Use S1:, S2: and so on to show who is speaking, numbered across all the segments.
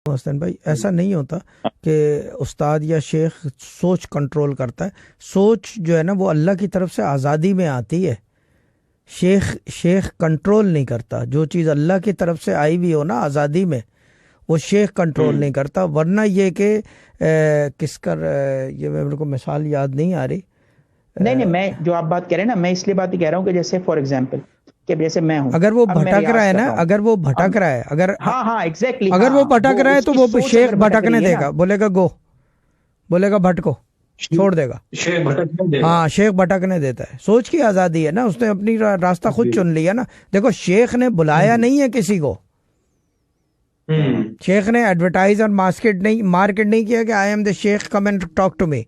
S1: हसन भाई, ऐसा नहीं होता कि उस्ताद या शेख सोच कंट्रोल करता है। सोच जो है ना वो अल्लाह की तरफ से आज़ादी में आती है। शेख कंट्रोल नहीं करता। जो चीज़ अल्लाह की तरफ से आई हुई हो ना आज़ादी में, वो शेख कंट्रोल नहीं करता। वरना ये कि ये मेरे को मिसाल याद नहीं आ रही।
S2: नहीं, मैं जो आप बात कह रहे हैं ना, मैं इसलिए बात कह रहा हूँ कि जैसे फॉर एग्जाम्पल कि जैसे मैं हूँ,
S1: अगर वो
S2: अब मैं
S1: भटक
S2: रियाज
S1: रहा है
S2: कर
S1: ना,
S2: रहा हूँ,
S1: अगर वो भटक
S2: अब
S1: रहा है,
S2: हाँ एग्जैक्टली,
S1: अगर वो भटक रहा है तो
S2: उसकी
S1: वो
S2: सोच
S1: शेख
S2: अगर भटक
S1: भटकने
S2: रही है
S1: देगा,
S2: ना,
S1: बोलेगा गो, बोलेगा भटको, छोड़ देगा।
S3: शेख भटकने देगा।
S1: हाँ, शेख भटकने देता है। सोच की आज़ादी है ना, उसने अपनी रास्ता खुद चुन लिया ना। देखो, शेख ने बुलाया नहीं है किसी को। शेख ने एडवर्टाइज और मार्केट नहीं किया कि आई एम द शेख, come and talk to me.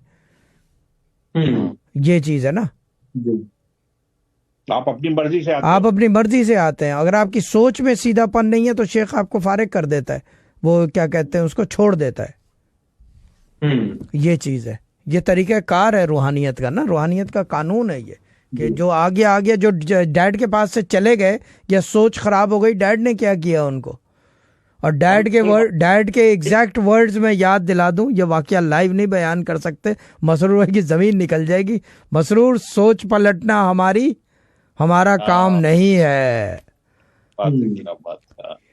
S1: ये चीज है ना।
S4: आप अपनी मर्जी से आते
S1: आप
S4: हो।
S1: अपनी मर्जी से आते हैं। अगर आपकी सोच में सीधापन नहीं है तो शेख आपको फारिग कर देता है। वो क्या कहते हैं, उसको छोड़ देता है। ये चीज है, ये तरीका कार है रूहानियत का ना। रूहानियत का कानून है ये कि जो आ गया जो डैड के पास से चले गए या सोच खराब हो गई, डैड ने क्या किया उनको। और डैड के एग्जैक्ट वर्ड्स में याद दिला दूं, ये वाकया लाइव नहीं बयान कर सकते, मसरूर की जमीन निकल जाएगी। मसरूर, सोच पलटना हमारा काम नहीं है।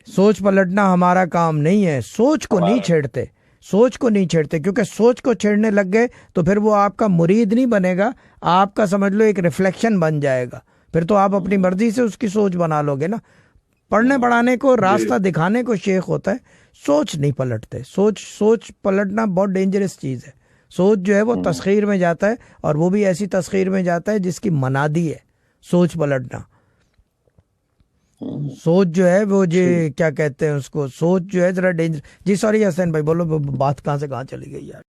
S1: सोच पलटना हमारा काम नहीं है। सोच को नहीं छेड़ते, सोच को नहीं छेड़ते, क्योंकि सोच को छेड़ने लग गए तो फिर वो आपका मुरीद नहीं बनेगा, आपका समझ लो एक रिफ्लेक्शन बन जाएगा। फिर तो आप अपनी मर्जी से उसकी सोच बना लोगे ना। पढ़ने पढ़ाने को, रास्ता दिखाने को शेख होता है, सोच नहीं पलटते। सोच पलटना बहुत डेंजरस चीज़ है। सोच जो है वो तस्खीर में जाता है, और वो भी ऐसी तस्खीर में जाता है जिसकी मनादी है। सोच पलटना, सोच जो है वो जो क्या कहते हैं उसको, सोच जो है जरा डेंजर। जी सॉरी हसन भाई, बोलो, बात कहाँ से कहाँ चली गई यार।